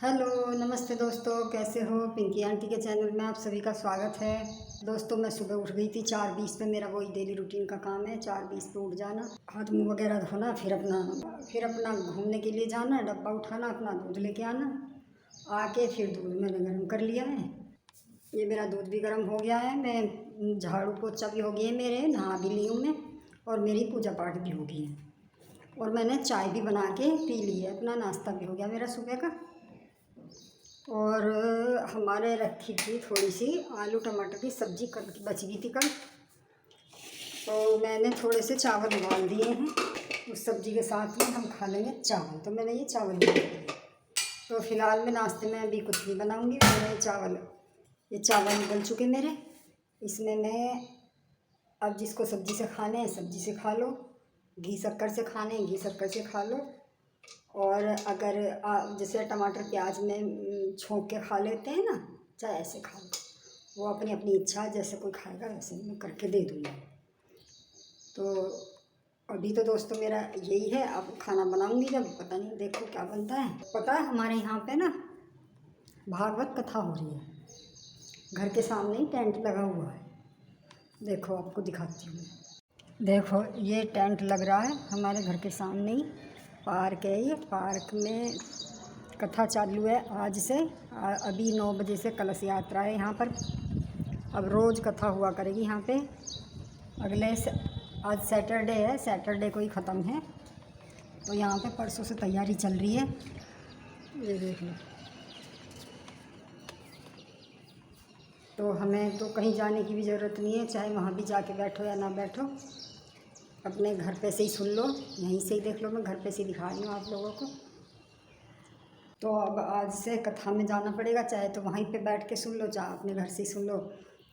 Hello नमस्ते दोस्तों, कैसे हो। पिंकी आंटी के चैनल में आप सभी का स्वागत है। दोस्तों मैं सुबह उठ गई थी 4:20 पे। मेरा वही डेली रूटीन का काम है, 4:20 पे उठ जाना, हाथ मुंह वगैरह धोना, फिर अपना घूमने के लिए जाना, डब्बा उठाना, अपना दूध लेके आना। आके फिर दूध मैंने गर्म कर लिया है। ये मेरा दूध भी गर्म हो गया है। मैं झाड़ू पोछा भी हो गया है मेरे, नहा भी ली हूँ मैं, और मेरी पूजा पाठ भी हो गई है, और मैंने चाय भी बना के पी ली है। अपना नाश्ता भी हो गया मेरा सुबह का। और हमारे रखी थी थोड़ी सी आलू टमाटर की सब्ज़ी कल की बच गई थी कल, तो मैंने थोड़े से चावल उबाल दिए हैं। उस सब्ज़ी के साथ में हम खा लेंगे चावल, तो मैंने ये चावल उबाल दिए। तो फ़िलहाल मैं नाश्ते में अभी कुछ नहीं बनाऊंगी। मैंने ये चावल उबल चुके मेरे। इसमें मैं अब जिसको सब्ज़ी से खाने हैं सब्ज़ी से खा लो, घी शक्कर से खाने हैं घी शक्कर से खा लो, और अगर जैसे टमाटर प्याज में छोंक के खा लेते हैं ना, चाहे ऐसे खा लो, वो अपनी अपनी इच्छा, जैसे कोई खाएगा वैसे मैं करके दे दूँगी। तो अभी तो दोस्तों मेरा यही है। अब खाना बनाऊँगी जब, पता नहीं देखो क्या बनता है। पता है हमारे यहाँ पे ना भागवत कथा हो रही है, घर के सामने ही टेंट लगा हुआ है। देखो आपको दिखाती हूँ। देखो ये टेंट लग रहा है हमारे घर के सामने ही, पार्क है ये। पार्क में कथा चालू है आज से। अभी 9 बजे से कलश यात्रा है यहाँ पर। अब रोज़ कथा हुआ करेगी यहाँ पे। आज सैटरडे है, सैटरडे को ही ख़त्म है। तो यहाँ पे परसों से तैयारी चल रही है, ये देख लो। तो हमें तो कहीं जाने की भी ज़रूरत नहीं है, चाहे वहाँ भी जाके बैठो या ना बैठो, अपने घर पे से ही सुन लो, यहीं से ही देख लो। मैं घर पे से ही दिखा रही हूँ आप लोगों को। तो अब आज से कथा में जाना पड़ेगा, चाहे तो वहीं पे बैठ के सुन लो, चाहे अपने घर से ही सुन लो।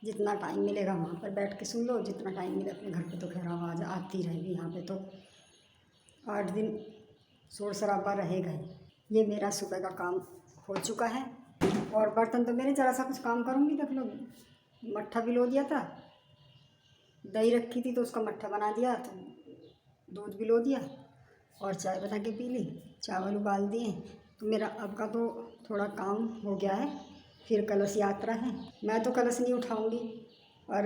जितना टाइम मिलेगा वहाँ पर बैठ के सुन लो, जितना टाइम मिले अपने घर पे तो खैर आवाज़ आती रहेगी। यहाँ पे तो 8 दिन शोर शराबा रहेगा ही। ये मेरा सुबह का काम हो चुका है, और बर्तन तो मेरे ज़रा सा कुछ काम करूँगी। देख लो, मट्ठा भिगो दिया था, दही रखी थी तो उसका मट्ठा बना दिया, तो दूध भिगो दिया और चाय बना के पी ली, चावल उबाल दिए। तो मेरा अब का तो थोड़ा काम हो गया है। फिर कलश यात्रा है। मैं तो कलश नहीं उठाऊंगी, और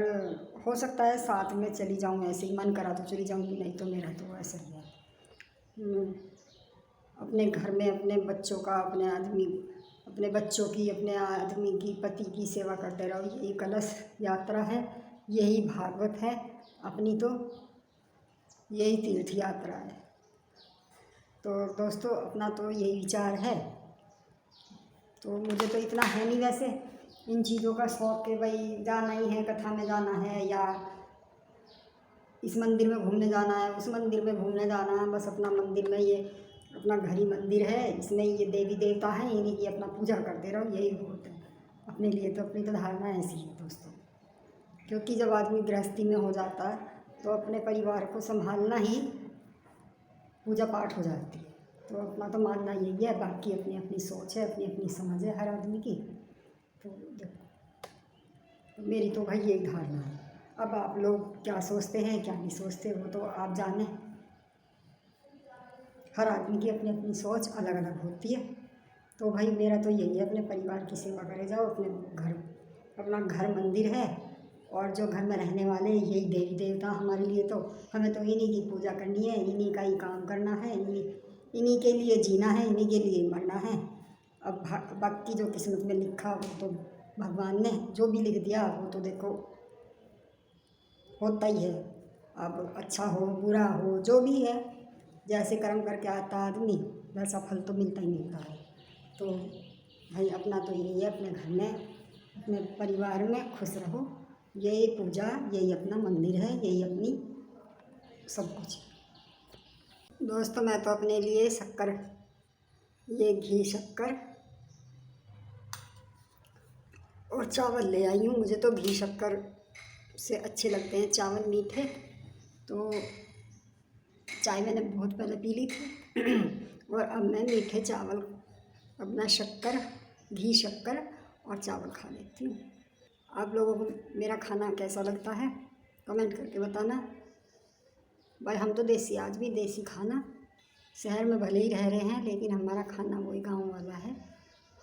हो सकता है साथ में चली जाऊं, ऐसे ही मन करा तो चली जाऊंगी, नहीं तो मेरा तो ऐसा ही है। अपने घर में अपने बच्चों का, अपने बच्चों की, अपने आदमी की, पति की सेवा करते रहो। यही कलश यात्रा है, यही भागवत है अपनी, तो यही तीर्थ यात्रा है। तो दोस्तों अपना तो यही विचार है। तो मुझे तो इतना है नहीं वैसे इन चीज़ों का शौक़ कि भाई जाना ही है, कथा में जाना है, या इस मंदिर में घूमने जाना है, उस मंदिर में घूमने जाना है। बस अपना मंदिर में, ये अपना घर ही मंदिर है, इसमें ये देवी देवता हैं, इन्हीं की अपना पूजा करते रहो, यही बहुत है अपने लिए। तो अपनी तो धारणा ऐसी है दोस्तों, क्योंकि जब आदमी गृहस्थी में हो जाता है तो अपने परिवार को संभालना ही पूजा पाठ हो जाती है। तो अपना तो मानना यही है, बाकी अपनी अपनी सोच है, अपनी अपनी समझ है हर आदमी की। तो देखो मेरी तो भाई यही धारणा है। अब आप लोग क्या सोचते हैं क्या नहीं सोचते, वो तो आप जाने। हर आदमी की अपनी अपनी सोच अलग अलग होती है। तो भाई मेरा तो यही है, अपने परिवार की सेवा करे जाओ। अपना घर मंदिर है, और जो घर में रहने वाले यही देवी देवता हमारे लिए। तो हमें तो इन्हीं की पूजा करनी है, इन्हीं का ही काम करना है, इन्हीं के लिए जीना है, इन्हीं के लिए मरना है। अब बाकी जो किस्मत में लिखा वो तो भगवान ने जो भी लिख दिया वो तो देखो होता ही है। अब अच्छा हो बुरा हो जो भी है, जैसे कर्म करके आता आदमी वैसा फल तो मिलता ही मिलता है। तो भाई अपना तो यही है, अपने घर में अपने परिवार में खुश रहो, यही पूजा, यही अपना मंदिर है, यही अपनी सब कुछ है। दोस्तों मैं तो अपने लिए शक्कर, ये घी शक्कर और चावल ले आई हूँ। मुझे तो घी शक्कर से अच्छे लगते हैं चावल मीठे। तो चाय मैंने बहुत पहले पी ली थी और अब मैं मीठे चावल, अपना शक्कर, घी शक्कर और चावल खा लेती हूँ। आप लोगों को मेरा खाना कैसा लगता है कमेंट करके बताना। भाई हम तो देसी, आज भी देसी खाना, शहर में भले ही रह रहे हैं लेकिन हमारा खाना वही गाँव वाला है।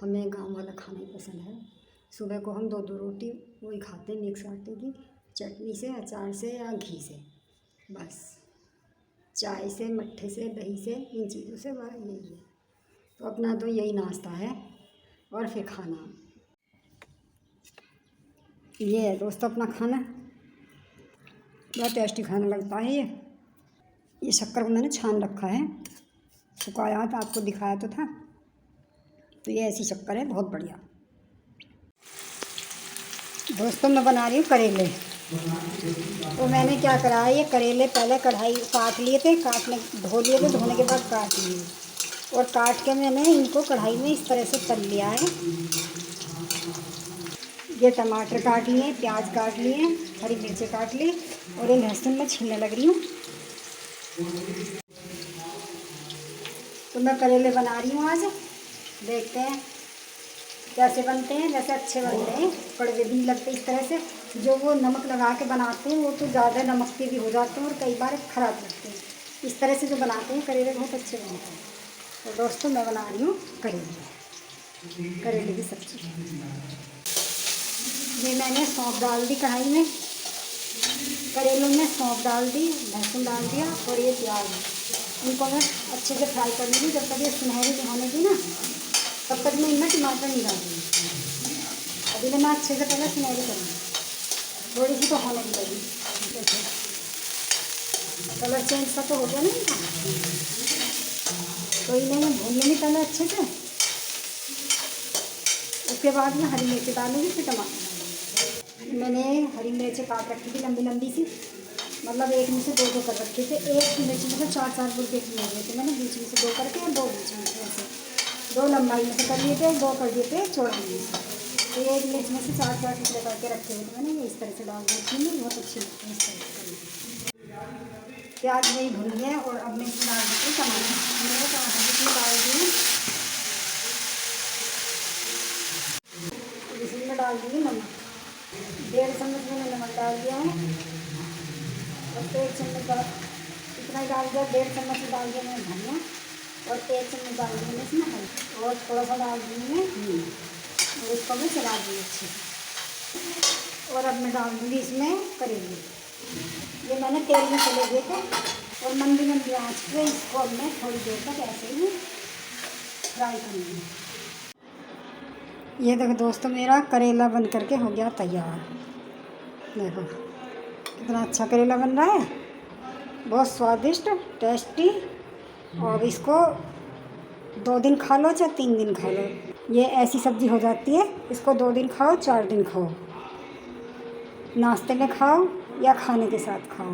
हमें गांव वाला खाना ही पसंद है। सुबह को हम 2-2 रोटी वही खाते हैं, मिक्स आटे की चटनी से, अचार से या घी से, बस। चाय से, मट्ठे से, दही से, इन चीज़ों से बस यही है। तो अपना तो यही नाश्ता है और फिर खाना। ये है दोस्तों अपना खाना, बहुत टेस्टी खाना लगता है ये शक्कर को मैंने छान रखा है, सुखाया था, आपको दिखाया तो था। तो ये ऐसी शक्कर है, बहुत बढ़िया। दोस्तों मैं बना रही हूँ करेले। तो मैंने क्या करा है, ये करेले पहले कढ़ाई काट लिए थे, धो लिए थे, धोने के बाद काट लिए और काट के मैंने इनको कढ़ाई में इस तरह से तल लिया है। ये टमाटर काट लिए, प्याज काट लिए, हरी मिर्ची काट ली और ये लहसुन में छीलने लग रही हूँ। तो मैं करेले बना रही हूँ आज, देखते हैं कैसे बनते हैं। वैसे अच्छे बनते हैं, कड़वे भी नहीं लगते इस तरह से। जो वो नमक लगा के बनाते हैं वो तो ज़्यादा नमक के भी हो जाते हैं और कई बार ख़राब लगते हैं। इस तरह से जो बनाते हैं करेले बहुत अच्छे बनते हैं। तो दोस्तों मैं बना रही हूँ करेले की सब्ज़ी। ये मैंने सौंफ डाल दी कढ़ाई में, करेलों में सौंफ डाल दी, लहसुन डाल दिया और ये प्याज, इनको मैं अच्छे से फ्राई कर लूँगी। जब तक ये सुनहरी नहीं होने की ना, तब तक मैं इनमें टमाटर नहीं डालूँगी। अभी मैं अच्छे से पहले सुनहरी करूँगी, थोड़ी सी तो होने की लगी। कलर चेंज सा तो हो गया नहीं था, तो इन्हें मैं भून लूँगी पहले अच्छे से। उसके बाद में हरी मिर्च डालूँगी, फिर टमाटर डालूँगी। मैंने हरी मिर्च काट रखी थी लंबी लंबी सी, मतलब एक में से 2-2 कर रखे थे। एक मिर्च में से 4-4 बुरके किए हुए थे मैंने, बीच में से 2 करके, 2 बीच में से ऐसे 2 लंबाई में से कर लिए थे, 2 कर दिए थे चौड़ाई में से। तो एक मिर्च में से 4-4 टुकड़े करके रखे हुए थे मैंने, ये इस तरह से डाल दी थी, बहुत अच्छी लगती है इस तरह से करनी। प्याज वही भून गया और अब मैं इसमें डाल देती हूँ टमाटर। मैंने टमाटर इसमें डाल दिए, इसमें डाल दिए नमक, 1.5 चम्मच मैंने नमक डाल दिया है और 1 चम्मच इतना ही डाल दिया, 1.5 चम्मच डाल दिया मैंने धनिया और 1 चम्मच डाल दिया मैं इसमें हल्दी और थोड़ा सा डाल दिया मैं नींबू और इसको मैं चला दी अच्छे से। और अब मैं डाल दूँगी इसमें करेले। ये मैंने तेल में चले दिए थे और मंदी आँच पे इसको अब मैं थोड़ी देर तक ऐसे ही फ्राई करूँगी। ये देखो दोस्तों मेरा करेला बन करके हो गया तैयार। देखो कितना अच्छा करेला बन रहा है, बहुत स्वादिष्ट, टेस्टी। और इसको 2 दिन खा लो चाहे 3 दिन खा लो, ये ऐसी सब्ज़ी हो जाती है। इसको 2 दिन खाओ, 4 दिन खाओ, नाश्ते में खाओ या खाने के साथ खाओ।